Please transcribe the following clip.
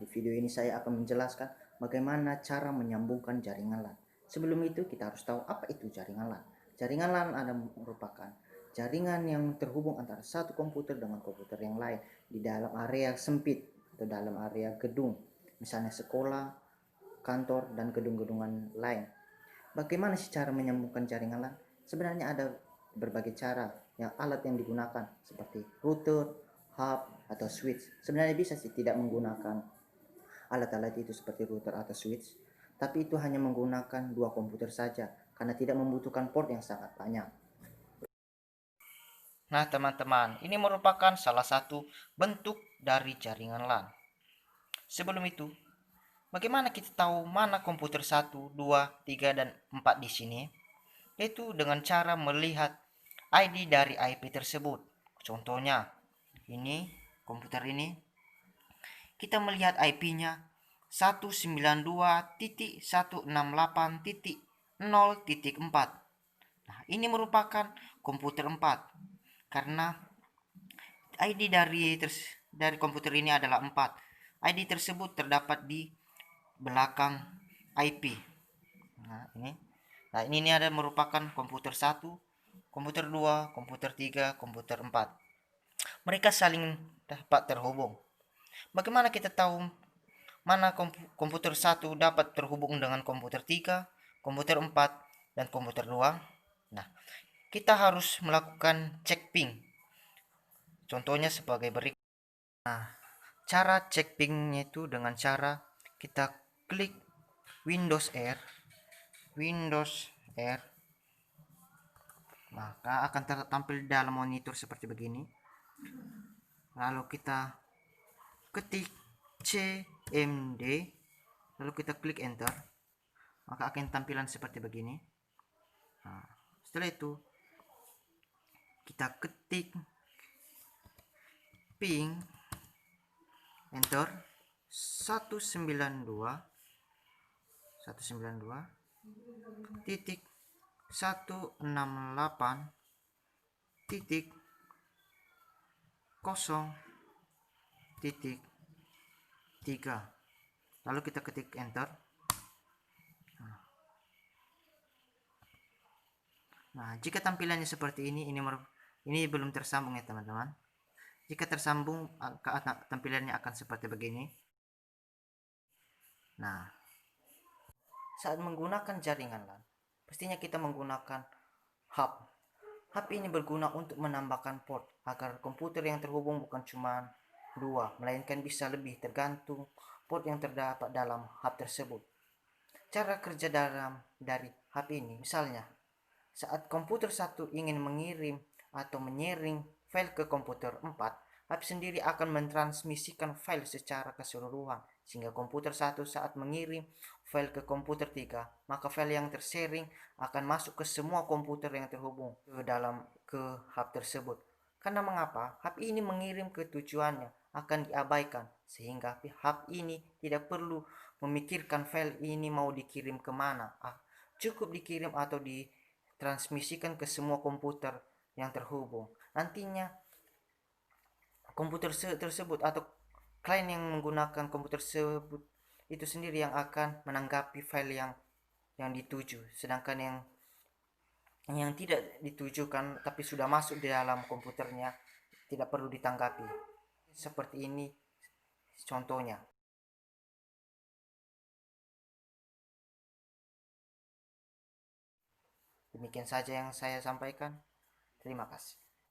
Di video ini saya akan menjelaskan bagaimana cara menyambungkan jaringan LAN. Sebelum itu kita harus tahu apa itu jaringan LAN. Jaringan LAN adalah merupakan jaringan yang terhubung antara satu komputer dengan komputer yang lain di dalam area sempit atau dalam area gedung, misalnya sekolah, kantor, dan gedung-gedungan lain. Bagaimana sih cara menyambungkan jaringan LAN? Sebenarnya ada berbagai cara yang alat yang digunakan seperti router, hub, atau switch. Sebenarnya bisa sih tidak menggunakan alat-alat itu seperti router atau switch, tapi itu hanya menggunakan dua komputer saja karena tidak membutuhkan port yang sangat banyak. Nah, teman-teman, ini merupakan salah satu bentuk dari jaringan LAN. Sebelum itu, bagaimana kita tahu mana komputer 1, 2, 3, dan 4 di sini? Yaitu dengan cara melihat ID dari IP tersebut. Contohnya, ini komputer ini, kita melihat IP-nya 192.168.0.4. Nah, ini merupakan komputer 4 karena ID dari komputer ini adalah 4. ID tersebut terdapat di belakang IP. Nah, ini ada merupakan komputer 1, komputer 2, komputer 3, komputer 4. Mereka saling dapat terhubung. Bagaimana kita tahu mana komputer 1 dapat terhubung dengan komputer 3, komputer 4, dan komputer 2? Nah, kita harus melakukan cek ping. Contohnya sebagai berikut. Nah, cara cek pingnya itu dengan cara kita klik Windows R, maka akan tampil di dalam monitor seperti begini. Lalu kita ketik cmd, lalu kita klik enter, maka akan tampilan seperti begini. Nah, setelah itu kita ketik ping enter 192.168.0.3, lalu kita ketik enter. Nah, jika tampilannya seperti ini belum tersambung ya teman-teman. Jika tersambung, tampilannya akan seperti begini. Nah, saat menggunakan jaringan LAN, pastinya kita menggunakan hub. Hub ini berguna untuk menambahkan port agar komputer yang terhubung bukan cuma dua, melainkan bisa lebih tergantung port yang terdapat dalam hub tersebut. Cara kerja dari hub ini, misalnya saat komputer 1 ingin mengirim atau menyaring file ke komputer 4, hub sendiri akan mentransmisikan file secara keseluruhan, sehingga komputer 1 saat mengirim file ke komputer 3, maka file yang tersharing akan masuk ke semua komputer yang terhubung ke hub tersebut. Karena mengapa? Hub ini mengirim ke tujuannya akan diabaikan, sehingga hub ini tidak perlu memikirkan file ini mau dikirim kemana. Cukup dikirim atau ditransmisikan ke semua komputer yang terhubung. Nantinya komputer tersebut atau klien yang menggunakan komputer tersebut itu sendiri yang akan menanggapi file yang dituju, sedangkan yang tidak ditujukan tapi sudah masuk di dalam komputernya tidak perlu ditanggapi. Seperti ini contohnya. Demikian saja yang saya sampaikan. Terima kasih.